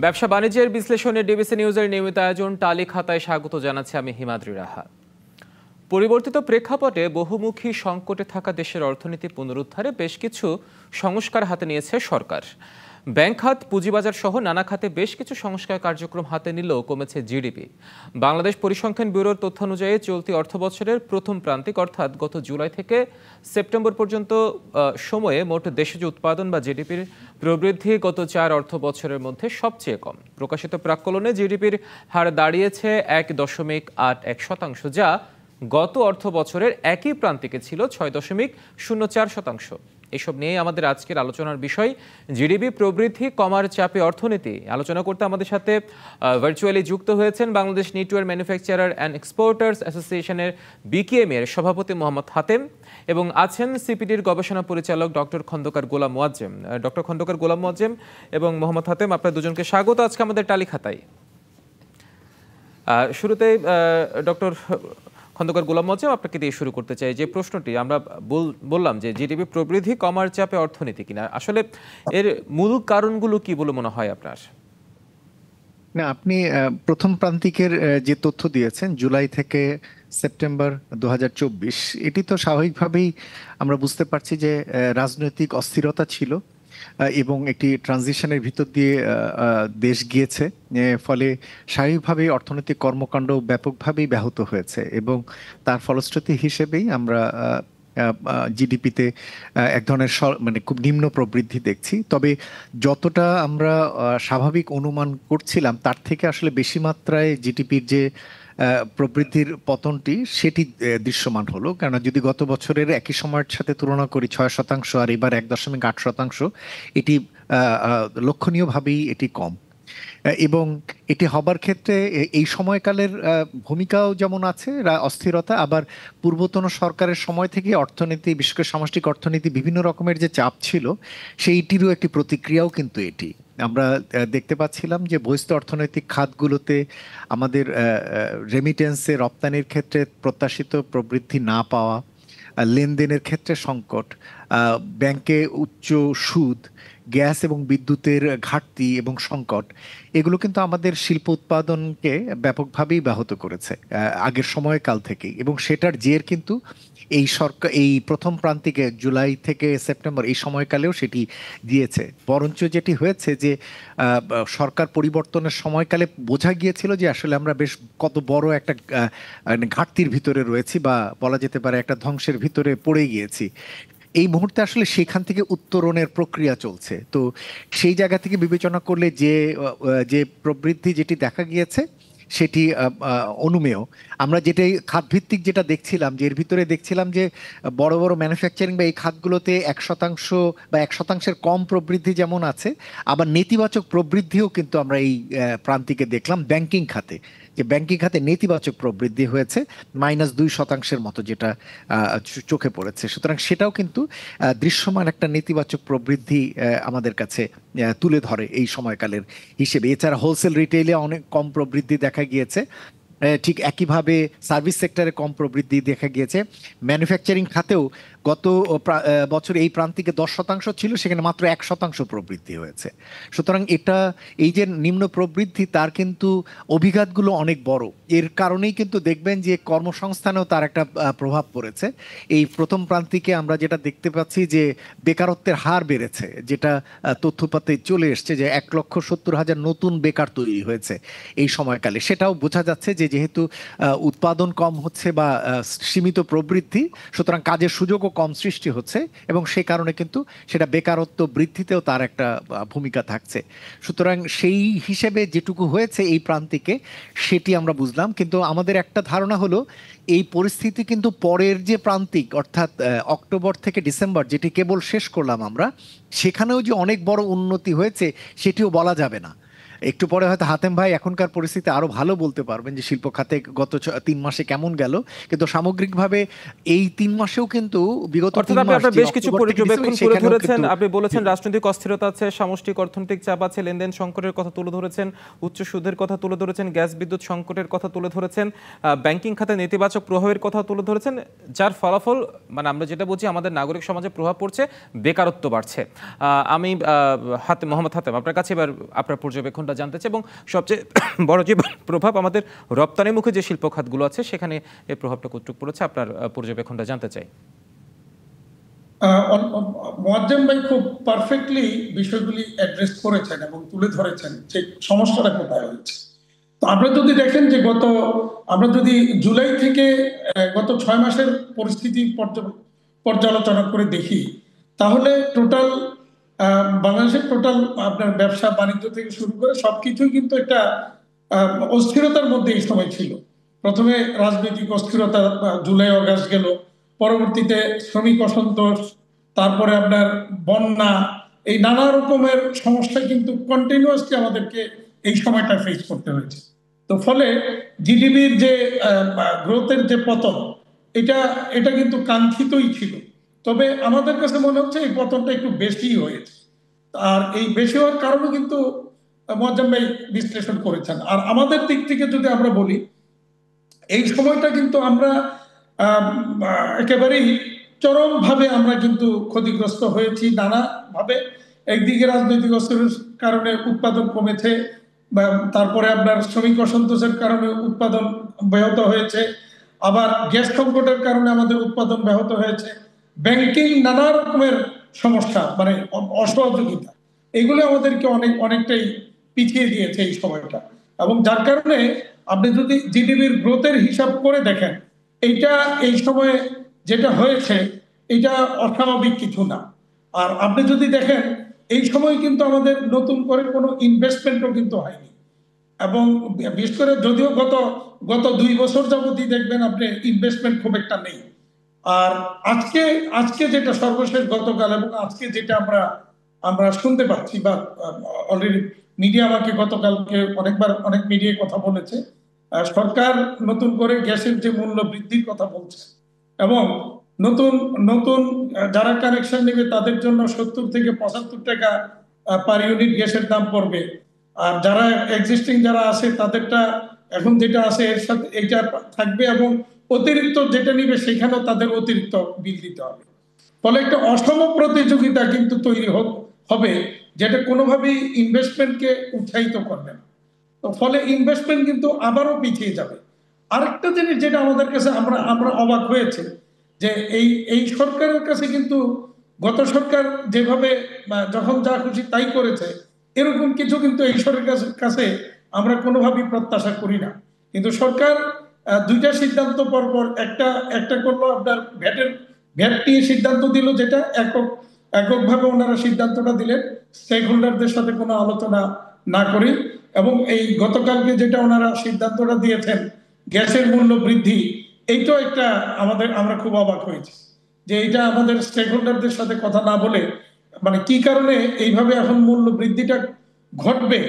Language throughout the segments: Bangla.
ব্যবসা বাণিজ্যের বিশ্লেষণে ডিবিসি নিউজের নিয়মিত আয়োজন টালি খাতায় স্বাগত জানাচ্ছি আমি হিমাদ্রি রাহা। পরিবর্তিত প্রেক্ষাপটে বহুমুখী সংকটে থাকা দেশের অর্থনীতি পুনরুদ্ধারে বেশ কিছু সংস্কার হাতে নিয়েছে সরকার। ব্যাংক খাত, পুঁজিবাজার সহ নানা খাতে বেশ কিছু সংস্কার কার্যক্রম হাতে নিলেও কমেছে জিডিপি। বাংলাদেশ পরিসংখ্যান ব্যুরোর তথ্য অনুযায়ী চলতি অর্থবছরের প্রথম প্রান্তিক অর্থাৎ গত জুলাই থেকে সেপ্টেম্বর পর্যন্ত সময়ে মোট দেশজ উৎপাদন বা জিডিপির প্রবৃদ্ধি গত 4 অর্থ বছরের মধ্যে সবচেয়ে কম। প্রকাশিত প্রাক্কলনে জিডিপির হার দাঁড়িয়েছে 1.81%, যা গত অর্থ বছরের একই প্রান্তিকে ছিল 6.04%। এসব নিয়ে আমাদের আজকের আলোচনার বিষয় জিডিপি প্রবৃদ্ধি কমার চাপে অর্থনীতি। আলোচনা করতে আমাদের সাথে ভার্চুয়ালি যুক্ত হয়েছেন Bangladesh knitwear manufacturer and exporters অ্যাসোসিয়েশনের বিকেএম এর সভাপতি মোহাম্মদ হাতেম এবং আছেন সিপিডির গবেষণা পরিচালক ডক্টর খন্দকার গোলাম মোয়াজ্জেম। ডক্টর খন্দকার গোলাম মোয়াজ্জেম এবং মোহাম্মদ হাতেম, আপনার দুজনকে স্বাগত আজকে আমাদের টালি খাতায়। শুরুতেই ডক্টর খন্দকার গোলাম মোয়াজ্জেম, আপনাকে দিয়ে শুরু করতে চাই। যে প্রশ্নটি আমরা বললাম যে জিডিপি প্রবৃদ্ধি কমার চাপে অর্থনীতি কিনা, আসলে এর মূল কারণগুলো কি বলে মনে হয় আপনার? না, আপনি প্রথম প্রান্তিকের যে তথ্য দিয়েছেন জুলাই থেকে সেপ্টেম্বর 2024, এটি তো স্বাভাবিকভাবেই আমরা বুঝতে পারছি যে রাজনৈতিক অস্থিরতা ছিল এবং একটি ট্রানজিশনের ভিতর দিয়ে দেশ গিয়েছে, ফলে স্বাভাবিকভাবেই অর্থনৈতিক কর্মকাণ্ড ব্যাপকভাবেই ব্যাহত হয়েছে এবং তার ফলশ্রুতি হিসেবেই আমরা জিডিপিতে এক ধরনের মানে খুব নিম্ন প্রবৃদ্ধি দেখছি। তবে যতটা আমরা স্বাভাবিক অনুমান করছিলাম তার থেকে আসলে বেশি মাত্রায় জিডিপির যে প্রবৃদ্ধির পতনটি সেটি দৃশ্যমান হলো। কেননা যদি গত বছরের একই সময়ের সাথে তুলনা করি 6% আর এবার 1.8%, এটি লক্ষণীয়ভাবেই এটি কম এবং এটি হবার ক্ষেত্রে এই সময়কালের ভূমিকাও যেমন আছে অস্থিরতা, আবার পূর্বতন সরকারের সময় থেকে অর্থনীতি, বিশেষ করে সামষ্টিক অর্থনীতি বিভিন্ন রকমের যে চাপ ছিল সেইটিরও একটি প্রতিক্রিয়াও কিন্তু এটি আমরা দেখতে পাচ্ছিলাম যে বহিস্থ অর্থনৈতিক খাতগুলোতে আমাদের রেমিটেন্সে রপ্তানির ক্ষেত্রে প্রত্যাশিত প্রবৃদ্ধি না পাওয়া, লেনদেনের ক্ষেত্রে সংকট, ব্যাংকে উচ্চ সুদ, গ্যাস এবং বিদ্যুতের ঘাটতি এবং সংকট, এগুলো কিন্তু আমাদের শিল্প উৎপাদনকে ব্যাপকভাবেই ব্যাহত করেছে আগের সময়কাল থেকেই এবং সেটার জের কিন্তু এই প্রথম প্রান্তিকে জুলাই থেকে সেপ্টেম্বর এই সময়কালেও সেটি দিয়েছে। বরঞ্চ যেটি হয়েছে যে সরকার পরিবর্তনের সময়কালে বোঝা গিয়েছিল যে আসলে আমরা বেশ কত বড় একটা ঘাটতির ভিতরে রয়েছি বা বলা যেতে পারে একটা ধ্বংসের ভিতরে পড়ে গিয়েছি। এই মুহূর্তে আসলে সেখান থেকে উত্তরণের প্রক্রিয়া চলছে। তো সেই জায়গা থেকে বিবেচনা করলে যে প্রবৃদ্ধি যেটি দেখা গিয়েছে সেটি অনুমেয়। আমরা যেটাই খাতভিত্তিক যেটা দেখছিলাম যে এর ভিতরে দেখছিলাম যে বড় বড় ম্যানুফ্যাকচারিং বা এই খাতগুলোতে 1% বা 1%-এর কম প্রবৃদ্ধি যেমন আছে, আবার নেতিবাচক প্রবৃদ্ধিও কিন্তু আমরা এই প্রান্তিকে দেখলাম ব্যাংকিং খাতে, যে ব্যাংকিং খাতে নেতিবাচক প্রবৃদ্ধি হয়েছে -2% মতো, যেটা চোখে পড়েছে। সুতরাং সেটাও কিন্তু দৃশ্যমান একটা নেতিবাচক প্রবৃদ্ধি আমাদের কাছে তুলে ধরে এই সময়কালের হিসেবে। এছাড়া হোলসেল রিটেইলে অনেক কম প্রবৃদ্ধি দেখা গিয়েছে, ঠিক একইভাবে সার্ভিস সেক্টরে কম প্রবৃদ্ধি দেখা গিয়েছে। ম্যানুফ্যাকচারিং খাতেও গত বছর এই প্রান্তিকে 10% ছিল, সেখানে মাত্র 1% প্রবৃদ্ধি হয়েছে। সুতরাং এই যে নিম্ন প্রবৃদ্ধি তার কিন্তু অভিঘাতগুলো অনেক বড়। এর কারণেই কিন্তু দেখবেন যে কর্মসংস্থানেও তার একটা প্রভাব পড়েছে। এই প্রথম প্রান্তিকে আমরা যেটা দেখতে পাচ্ছি যে বেকারত্বের হার বেড়েছে, যেটা তথ্যপাতে চলে এসছে যে 1,70,000 নতুন বেকার তৈরি হয়েছে এই সময়কালে। সেটাও বোঝা যাচ্ছে যে যেহেতু উৎপাদন কম হচ্ছে বা সীমিত প্রবৃদ্ধি, সুতরাং কাজের সুযোগও কম সৃষ্টি হচ্ছে এবং সে কারণে কিন্তু সেটা বেকারত্ব বৃদ্ধিতেও তার একটা ভূমিকা থাকছে। সুতরাং সেই হিসেবে যেটুকু হয়েছে এই প্রান্তিকে সেটি আমরা বুঝলাম, কিন্তু আমাদের একটা ধারণা হলো এই পরিস্থিতি কিন্তু পরের যে প্রান্তিক অর্থাৎ অক্টোবর থেকে ডিসেম্বর যেটি কেবল শেষ করলাম আমরা, সেখানেও যে অনেক বড় উন্নতি হয়েছে সেটিও বলা যাবে না। একটু পরে হয়তো হাতেম ভাই এখনকার পরিস্থিতি আরো ভালো বলতে পারবেন যে শিল্প খাতে গত 3 মাসে কেমন গেল, কিন্তু সামগ্রিকভাবে এই 3 মাসেও কিন্তু বিগত 3 মাস বেশ কিছু পর্যবেক্ষণ তুলে ধরেছেন। আপনি বলেছেন রাজনৈতিক অস্থিরতা আছে, সামষ্টিক অর্থনৈতিক চাপ আছে, লেনদেন সংকটের কথা তুলে ধরেছেন, উচ্চ সুদের কথা তুলে ধরেছেন, গ্যাস বিদ্যুৎ সংকটের কথা তুলে ধরেছেন, ব্যাংকিং খাতে নেতিবাচক প্রভাবের কথা তুলে ধরেছেন, যার ফলাফল মানে আমরা যেটা বুঝি আমাদের নাগরিক সমাজে প্রভাব পড়ছে, বেকারত্ব বাড়ছে। আমি মোহাম্মদ হাতেম, আপনার কাছে এবার আপনার পর্যবেক্ষণ পর্যবেক্ষণটা জানতে চাই এবং সবচেয়ে বড় যে প্রভাব আমাদের রপ্তানিমুখী যে শিল্প খাতগুলো আছে সেখানে এই প্রভাবটা কতটুকু পড়েছে আপনার পর্যবেক্ষণটা জানতে চাই। মোয়াজ্জেম ভাই খুব পারফেক্টলি বিষয়গুলি অ্যাড্রেস করেছেন এবং তুলে ধরেছেন যে সমস্যাটা কোথায় হয়েছে। তো আমরা যদি দেখেন যে আমরা যদি জুলাই থেকে গত 6 মাসের পরিস্থিতি পর্যালোচনা করে দেখি, তাহলে টোটাল বাংলাদেশের টোটাল আপনার ব্যবসা বাণিজ্য থেকে শুরু করে সবকিছুই কিন্তু একটা অস্থিরতার মধ্যে এই সময় ছিল। প্রথমে রাজনৈতিক অস্থিরতা, জুলাই অগাস্ট গেল, পরবর্তীতে শ্রমিক অসন্তোষ, তারপরে আপনার বন্যা, এই নানা রকমের সমস্যা কিন্তু কন্টিনিউয়াসলি আমাদেরকে এই সময়টা ফেস করতে হয়েছে। তো ফলে জিডিপির যে গ্রোথের যে পতন, এটা কিন্তু কাঙ্ক্ষিতই ছিল। তবে আমাদের কাছে মনে হচ্ছে এই পতনটা একটু বেশি হয়েছে। আর এই বেশি হওয়ার কারণে কিন্তু মোয়াজ্জেম ভাই বিশ্লেষণ করেছেন। আর আমাদের দিক থেকে যদি আমরা বলি, এই সময়টা কিন্তু আমরা একেবারেই চরমভাবে আমরা কিন্তু ক্ষতিগ্রস্ত হয়েছি নানা ভাবে। একদিকে রাজনৈতিক অস্থিরতার কারণে উৎপাদন কমেছে, তারপরে আপনার শ্রমিক অসন্তোষের কারণে উৎপাদন ব্যাহত হয়েছে, আবার গ্যাস সংকটের কারণে আমাদের উৎপাদন ব্যাহত হয়েছে, ব্যাংকিং নানা রকমের সমস্যা, মানে অসহযোগিতা, এগুলো আমাদেরকে অনেকটাই পিছিয়ে দিয়েছে এই সময়টা। এবং যার কারণে আপনি যদি জিডিপির গ্রোথের হিসাব করে দেখেন, এইটা এই সময়ে যেটা হয়েছে এটা অস্বাভাবিক কিছু না। আর আপনি যদি দেখেন এই সময় কিন্তু আমাদের নতুন করে কোনো ইনভেস্টমেন্টও কিন্তু হয়নি। এবং বিশেষ করে যদিও গত 2 বছর যাবতই দেখবেন আপনি ইনভেস্টমেন্ট খুব একটা নেই। আর আজকে যেটা সর্বশেষ গতকাল এবং আজকে যেটা আমরা শুনতে পাচ্ছি, বা অলরেডি মিডিয়া আমাকে গতকালকে অনেক মিডিয়ায় কথা বলেছে, সরকার নতুন করে গ্যাসের যে মূল্য বৃদ্ধির কথা বলছে এবং নতুন নতুন যারা কানেকশন নেবে তাদের জন্য 70 থেকে 75 টাকা পার ইউনিট গ্যাসের দাম পড়বে। আর যারা এক্সিস্টিং যারা আছে তাদেরটা এখন যেটা আছে এর সাথে এটা থাকবে, এবং অতিরিক্ত যেটা নিবে সেখানেও তাদের অতিরিক্ত বিল দিতে হবে। ফলে একটা অসম প্রতিযোগিতা কিন্তু তৈরি হবে, যেটা কোনোভাবেই ইনভেস্টমেন্টকে উৎসাহিত করবে না। তো ফলে ইনভেস্টমেন্ট কিন্তু আবারও পিছিয়ে যাবে। আরেকটা জিনিস যেটা আমাদের কাছে আমরা অবাক হয়েছে, যে এই সরকারের কাছে কিন্তু গত সরকার যেভাবে যখন যা খুশি তাই করেছে, এরকম কিছু কিন্তু এই সরকারের কাছে আমরা কোনোভাবেই প্রত্যাশা করি না। কিন্তু সরকার 2টা সিদ্ধান্ত পরপর একটা করলো আপনার ভ্যাট নিয়ে সিদ্ধান্ত দিল, যেটা এককভাবে ওনারা সিদ্ধান্তটা দিলেন স্টেক হোল্ডারদের সাথে কোনো আলোচনা না করে। এবং এই গতকালকে যেটা ওনারা সিদ্ধান্তটা দিয়েছেন গ্যাসের মূল্য বৃদ্ধি, এইটাও একটা আমরা খুব অবাক হয়েছি যে এইটা আমাদের স্টেক হোল্ডারদের সাথে কথা না বলে, মানে কি কারণে এইভাবে এখন মূল্য বৃদ্ধিটা ঘটবে,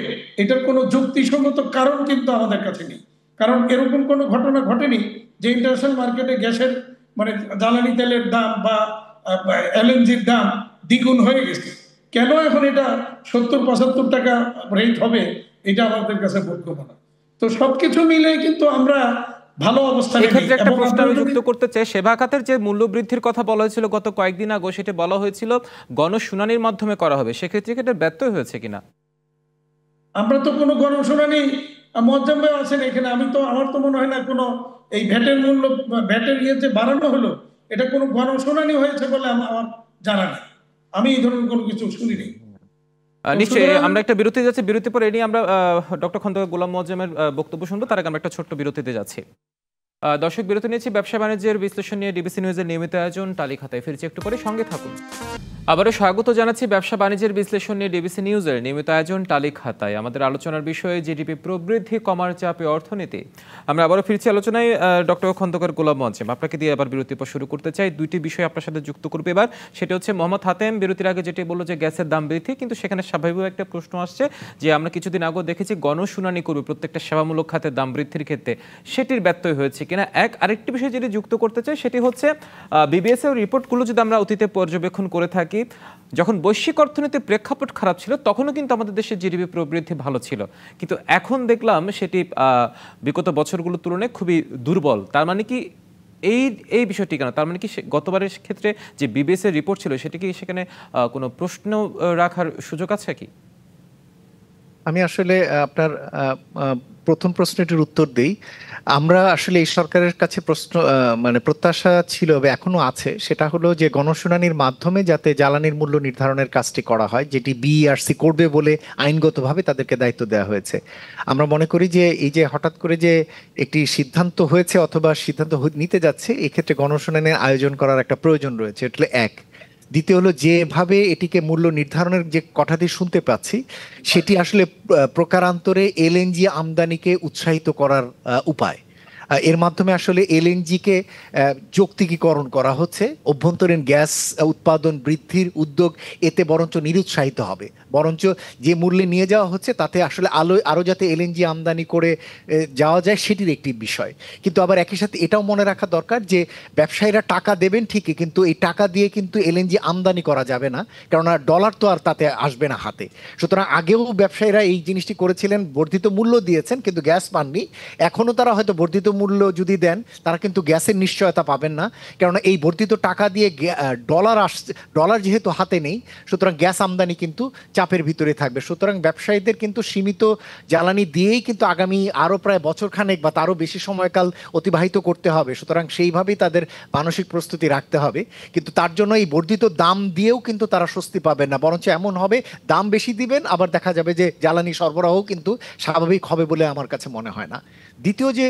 এটার কোনো যুক্তিসঙ্গত কারণ কিন্তু আমাদের কাছে নেই। কারণ এরকম কোনো ঘটনা ঘটেনি যে ইন্টারন্যাশনাল মার্কেটে গ্যাসের মানে জ্বালানি তেলের দাম বা এলএনজির দাম দ্বিগুণ হয়ে গেছে। কেন এখন এটা 70-75 টাকা রেট হবে, এটা আমাদের কাছে বোধগম্য না। তো সবকিছু মিলে কিন্তু আমরা ভালো অবস্থানে নেই। এক্ষেত্রে একটা প্রশ্ন আমি যুক্ত করতে চাই, সেবা খাতের যে মূল্য বৃদ্ধির কথা বলা হয়েছিল গত কয়েকদিন আগে, সেটা বলা হয়েছিল গণশুনানির মাধ্যমে করা হবে, সেক্ষেত্রে এটা ব্যর্থ হয়েছে কিনা? আমরা তো কোনো গণশুনানি, মোয়াজ্জেম ভাই আছেন এখানে, আমার তো মনে হয় না কোনো এই ভ্যাটের মূল্য, ভ্যাটের যে বাড়ানো হলো, এটা কোনো গণশুনানি হয়েছে বলে আমার জানা নেই। আমি এই ধরনের কোনো কিছু শুনিনি। নিশ্চয়ই আমরা একটা বিরতি যাচ্ছি, বিরতি পরে এ নিয়ে আমরা ডক্টর খন্দকার গোলাম মোয়াজ্জেমের বক্তব্য শুনবো। তার আগে আমরা একটা ছোট্ট বিরতিতে যাচ্ছি। দর্শক, বিরতি নিয়েছি। ব্যবসা বাণিজ্যের বিশ্লেষণ নিয়ে ডিবিসি নিউজের নিয়মিত আয়োজন টালি খাতায় ফিরছি একটু পরে, সঙ্গে থাকুন। আবারও স্বাগত জানাচ্ছি ব্যবসা বাণিজ্যের বিশ্লেষণ নিয়ে ডিবিসি নিউজের নিয়মিত আয়োজন টালি খাতায়। আমাদের আলোচনার বিষয়ে জিডিপি প্রবৃদ্ধি কমার চাপে অর্থনীতি। আমরা আবারও ফিরছি আলোচনায়। ডক্টর খন্দকার গোলাম মোয়াজ্জেম, আপনাকে দিয়ে আবার বিরতির পর শুরু করতে চাই। 2টি বিষয় আপনার সাথে যুক্ত করবে এবার। সেটা হচ্ছে মোহাম্মদ হাতেম বিরতির আগে যেটি বললো যে গ্যাসের দাম বৃদ্ধি, কিন্তু সেখানে স্বাভাবিক একটা প্রশ্ন আসছে যে আমরা কিছুদিন আগেও দেখেছি গণশুনানি করবে প্রত্যেকটা সেবামূলক খাতের দাম বৃদ্ধির ক্ষেত্রে, সেটির ব্যত্যয় হয়েছে কিনা। আরেকটি বিষয় যেটি যুক্ত করতে চাই সেটি হচ্ছে বিবিএস এর রিপোর্টগুলো যদি আমরা অতীতে পর্যবেক্ষণ করে থাকি, যখন বৈশ্বিক অর্থনীতির প্রেক্ষাপট খারাপ ছিল তখনও কিন্তু আমাদের দেশের জিডিপি প্রবৃদ্ধি ভালো ছিল, কিন্তু এখন দেখলাম সেটি বিগত বছরগুলোর তুলনায় খুবই দুর্বল। তার মানে কি এই বিষয়টি কেন? তার মানে কি গতবারের ক্ষেত্রে যে বিবিএস এর রিপোর্ট ছিল সেটি কি সেখানে কোনো প্রশ্ন রাখার সুযোগ আছে কি? আমি আসলে আপনার প্রথম প্রশ্নটির উত্তর দেই। আমরা আসলে এই সরকারের কাছে প্রশ্ন মানে প্রত্যাশা ছিল বা এখনো আছে, সেটা হলো যে গণশুনানির মাধ্যমে যাতে জ্বালানির মূল্য নির্ধারণের কাজটি করা হয়, যেটি বিইআরসি করবে বলে আইনগতভাবে তাদেরকে দায়িত্ব দেওয়া হয়েছে। আমরা মনে করি যে এই যে হঠাৎ করে যে একটি সিদ্ধান্ত হয়েছে অথবা সিদ্ধান্ত নিতে যাচ্ছে, এক্ষেত্রে গণশুনানির আয়োজন করার একটা প্রয়োজন রয়েছে। এটা এক। দ্বিতীয় হলো, যেভাবে এটিকে মূল্য নির্ধারণের যে কথাটি শুনতে পাচ্ছি, সেটি আসলে প্রকারান্তরে এলএনজি আমদানিকে উৎসাহিত করার উপায়। এর মাধ্যমে আসলে এলএনজিকে যৌক্তিকীকরণ করা হচ্ছে। অভ্যন্তরীণ গ্যাস উৎপাদন বৃদ্ধির উদ্যোগ এতে বরঞ্চ নিরুৎসাহিত হবে, বরঞ্চ যে মূল্যে নিয়ে যাওয়া হচ্ছে তাতে আসলে আরও যাতে এলএনজি আমদানি করে যাওয়া যায় সেটির একটি বিষয়। কিন্তু আবার একই সাথে এটাও মনে রাখা দরকার যে ব্যবসায়ীরা টাকা দেবেন ঠিকই, কিন্তু এই টাকা দিয়ে কিন্তু এলএনজি আমদানি করা যাবে না, কেননা ডলার তো আর তাতে আসবে না হাতে। সুতরাং আগেও ব্যবসায়ীরা এই জিনিসটি করেছিলেন, বর্ধিত মূল্য দিয়েছেন কিন্তু গ্যাস পাননি। এখনও তারা হয়তো বর্ধিত মূল্য যদি দেন, তারা কিন্তু গ্যাসের নিশ্চয়তা পাবেন না, কেননা এই বর্ধিত টাকা দিয়ে ডলার যেহেতু হাতে নেই, সুতরাং গ্যাস আমদানি কিন্তু চাপের ভিতরে থাকবে। সুতরাং ব্যবসায়ীদের কিন্তু সীমিত জ্বালানি দিয়েই কিন্তু আগামী আরও প্রায় বছরখানেক বা তারও বেশি সময়কাল অতিবাহিত করতে হবে। সুতরাং সেইভাবেই তাদের মানসিক প্রস্তুতি রাখতে হবে। কিন্তু তার জন্য এই বর্ধিত দাম দিয়েও কিন্তু তারা স্বস্তি পাবেন না, বরঞ্চ এমন হবে দাম বেশি দিবেন, আবার দেখা যাবে যে জ্বালানি সরবরাহ কিন্তু স্বাভাবিক হবে বলে আমার কাছে মনে হয় না। দ্বিতীয় যে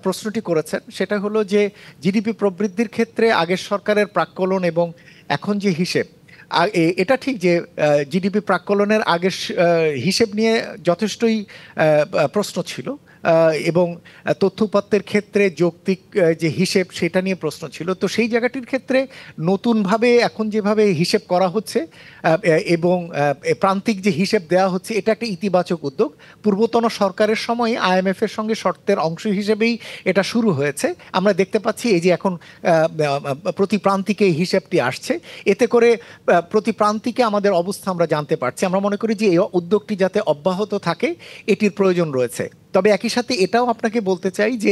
প্রশ্নটি করেছেন সেটা হলো যে জিডিপি প্রবৃদ্ধির ক্ষেত্রে আগের সরকারের প্রাক্কলন এবং এখন যে হিসেব, এটা ঠিক যে জিডিপি প্রাক্কলনের আগের হিসেব নিয়ে যথেষ্টই প্রশ্ন ছিল, এবং তথ্য উপাত্তের ক্ষেত্রে যৌক্তিক যে হিসেব সেটা নিয়ে প্রশ্ন ছিল। তো সেই জায়গাটির ক্ষেত্রে নতুনভাবে এখন যেভাবে হিসেব করা হচ্ছে এবং প্রান্তিক যে হিসেব দেওয়া হচ্ছে, এটা একটা ইতিবাচক উদ্যোগ। পূর্বতন সরকারের সময় IMF এর সঙ্গে শর্তের অংশ হিসেবেই এটা শুরু হয়েছে। আমরা দেখতে পাচ্ছি এই যে এখন প্রতি প্রান্তিকে এই হিসেবটি আসছে, এতে করে প্রতি প্রান্তিকে আমাদের অবস্থা আমরা জানতে পারছি। আমরা মনে করি যে এই উদ্যোগটি যাতে অব্যাহত থাকে এটির প্রয়োজন রয়েছে। তবে একই সাথে এটাও আপনাকে বলতে চাই যে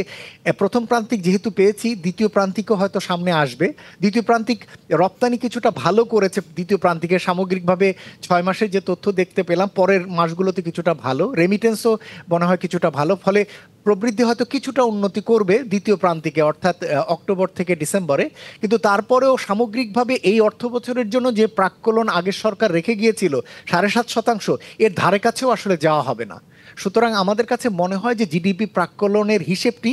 প্রথম প্রান্তিক যেহেতু পেয়েছি, দ্বিতীয় প্রান্তিকও হয়তো সামনে আসবে। দ্বিতীয় প্রান্তিক রপ্তানি কিছুটা ভালো করেছে, দ্বিতীয় প্রান্তিকের সামগ্রিকভাবে 6 মাসের যে তথ্য দেখতে পেলাম, পরের মাসগুলোতে কিছুটা ভালো, রেমিটেন্সও মনে হয় কিছুটা ভালো, ফলে প্রবৃদ্ধি হয়তো কিছুটা উন্নতি করবে দ্বিতীয় প্রান্তিকে, অর্থাৎ অক্টোবর থেকে ডিসেম্বরে। কিন্তু তারপরেও সামগ্রিকভাবে এই অর্থ বছরের জন্য যে প্রাক্কলন আগের সরকার রেখে গিয়েছিল 7.5%, এর ধারে কাছেও আসলে যাওয়া হবে না। সুতরাং আমাদের কাছে মনে হয় যে জিডিপি প্রাক্কলনের হিসেবটি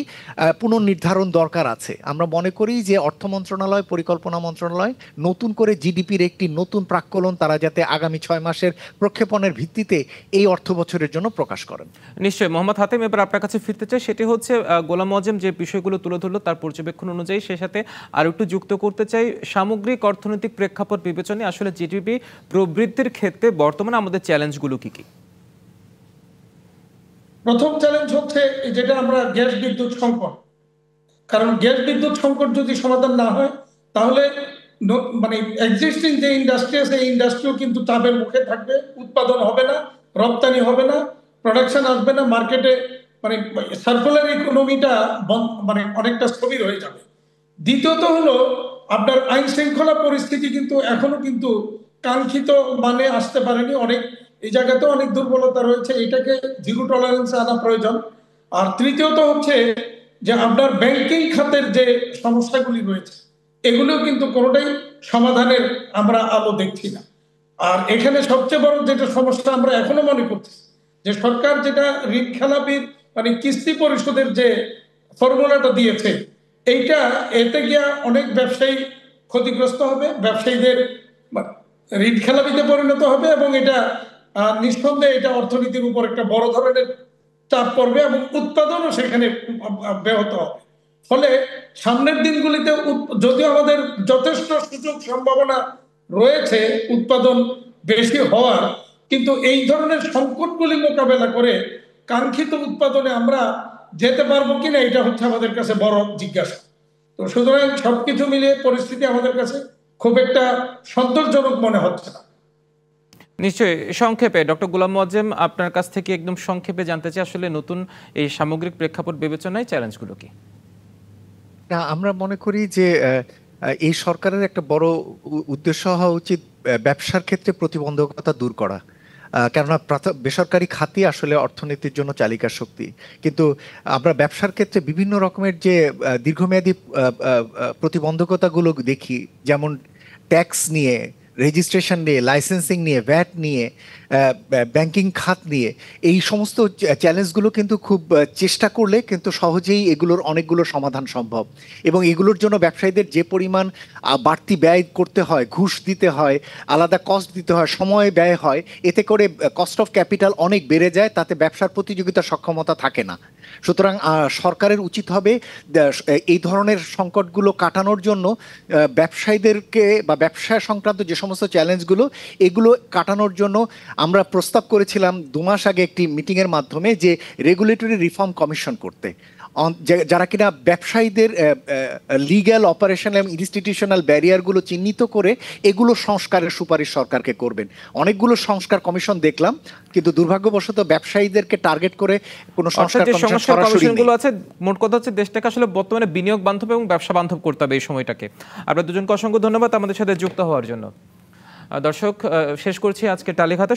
পুনর্নির্ধারণ দরকার আছে। আমরা মনে করি যে অর্থ মন্ত্রণালয়, পরিকল্পনা মন্ত্রণালয় নতুন করে জিডিপির একটি নতুন প্রাক্কলন তারা যাতে আগামী 6 মাসের প্রক্ষেপণের ভিত্তিতে এই অর্থ বছরের জন্য প্রকাশ করেন। নিশ্চয়ই মোহাম্মদ হাতেম, এবার আপনার কাছে ফিরতে চাই। সেটি হচ্ছে গোলাম মোয়াজ্জেম যে বিষয়গুলো তুলে ধরলো তার পর্যবেক্ষণ অনুযায়ী সে সাথে আর একটু যুক্ত করতে চাই, সামগ্রিক অর্থনৈতিক প্রেক্ষাপট বিবেচনায় আসলে জিডিপি প্রবৃদ্ধির ক্ষেত্রে বর্তমানে আমাদের চ্যালেঞ্জগুলো কি কি? প্রথম চ্যালেঞ্জ হচ্ছে যেটা আমরা গ্যাস বিদ্যুৎ সংকট। কারণ গ্যাস বিদ্যুৎ সংকট যদি সমাধান না হয়, তাহলে মানে এক্সিস্টিং যে ইন্ডাস্ট্রি আছে এই ইন্ডাস্ট্রিও কিন্তু চাপের মুখে থাকবে, উৎপাদন হবে না, রপ্তানি হবে না, প্রোডাকশন আসবে না, মার্কেটে মানে সার্কুলার ইকোনমিটা মানে অনেকটা স্থবির হয়ে যাবে। দ্বিতীয়ত হলো আপনার আইন শৃঙ্খলা পরিস্থিতি কিন্তু এখনো কিন্তু কাঙ্ক্ষিত মানে আসতে পারেনি, অনেক এই জায়গাতেও অনেক দুর্বলতা রয়েছে, এটাকে জিরো টলারেন্সে আনা প্রয়োজন। আর তৃতীয়ত হচ্ছে যে আপনার ব্যাংকিং খাতের যে সমস্যাগুলি রয়েছে এগুলো কিন্তু কোনোটাই সমাধানের আমরা আলো দেখছি না। আর এখানে সবচেয়ে বড় যেটা সমস্যা আমরা এখনো মনে করছি যে সরকার যেটা ঋণ খেলাপির মানে কিস্তি পরিশোধের যে ফর্মুলাটা দিয়েছে, এইটা এতে গিয়া অনেক ব্যবসায়ী ক্ষতিগ্রস্ত হবে, ব্যবসায়ীদের ঋণ খেলাপিতে পরিণত হবে, এবং এটা নিঃসন্দেহে এটা অর্থনীতির উপর একটা বড় ধরনের চাপ পড়বে এবং উৎপাদনও সেখানে ব্যাহত হবে। ফলে সামনের দিনগুলিতে যদিও আমাদের যথেষ্ট সুযোগ সম্ভাবনা রয়েছে উৎপাদন বেশি হওয়ার, কিন্তু এই ধরনের সংকটগুলি মোকাবেলা করে কাঙ্ক্ষিত উৎপাদনে আমরা যেতে পারবো কিনা এটা হচ্ছে আমাদের কাছে বড় জিজ্ঞাসা। তো সুতরাং সবকিছু মিলিয়ে পরিস্থিতি আমাদের কাছে খুব একটা সন্তোষজনক মনে হচ্ছে না। নিশ্চয়ই, সংক্ষেপে ডক্টর গোলাম মোয়াজ্জেম আপনার কাছ থেকে একদম সংক্ষেপে জানতে চাই আসলে নতুন এই সামগ্রিক প্রেক্ষাপট বিবেচনায় চ্যালেঞ্জগুলো কি? আমরা মনে করি যে এই সরকারের একটা বড় উদ্দেশ্য হওয়া উচিত ব্যবসার ক্ষেত্রে প্রতিবন্ধকতা দূর করা। কেননা বেসরকারি খাতই আসলে অর্থনীতির জন্য চালিকা শক্তি। কিন্তু আমরা ব্যবসার ক্ষেত্রে বিভিন্ন রকমের যে দীর্ঘমেয়াদী প্রতিবন্ধকতাগুলো দেখি, যেমন ট্যাক্স নিয়ে, রেজিস্ট্রেশন নিয়ে, লাইসেন্সিং নিয়ে, ভ্যাট নিয়ে, ব্যাংকিং খাত নিয়ে, এই সমস্ত চ্যালেঞ্জগুলো কিন্তু খুব চেষ্টা করলে কিন্তু সহজেই এগুলোর অনেকগুলো সমাধান সম্ভব। এবং এগুলোর জন্য ব্যবসায়ীদের যে পরিমাণ বাড়তি ব্যয় করতে হয়, ঘুষ দিতে হয়, আলাদা কস্ট দিতে হয়, সময় ব্যয় হয়, এতে করে কস্ট অফ ক্যাপিটাল অনেক বেড়ে যায়, তাতে ব্যবসার প্রতিযোগিতার সক্ষমতা থাকে না। সুতরাং সরকারের উচিত হবে এই ধরনের সংকটগুলো কাটানোর জন্য ব্যবসায়ীদেরকে বা ব্যবসা সংক্রান্ত যে সমস্ত চ্যালেঞ্জগুলো, এগুলো কাটানোর জন্য আমরা প্রস্তাব করেছিলাম 2 মাস আগে একটি মিটিংয়ের মাধ্যমে যে রেগুলেটরি রিফর্ম কমিশন করতে, যারা কিনা ব্যবসায়ীদের লিগ্যাল, অপারেশনাল এবং ইনস্টিটিউশনাল ব্যারিয়ারগুলো চিহ্নিত করে এগুলো সংস্কারের সুপারিশ সরকারকে করবেন। অনেকগুলো সংস্কার কমিশন দেখলাম, কিন্তু দুর্ভাগ্যবশত ব্যবসায়ীদেরকে টার্গেট করে কোনো সংস্কার কমিশনগুলো আছে, মোট কথা হচ্ছে দেশটাকে আসলে বর্তমানে বিনিয়োগ বান্ধব এবং ব্যবসা বান্ধব করতে হবে এই সময়টাকে। আপনারা দুজনকে অসংখ্য ধন্যবাদ আমাদের সাথে যুক্ত হওয়ার জন্য। দর্শক, শেষ করছি আজকে টালিখাতা।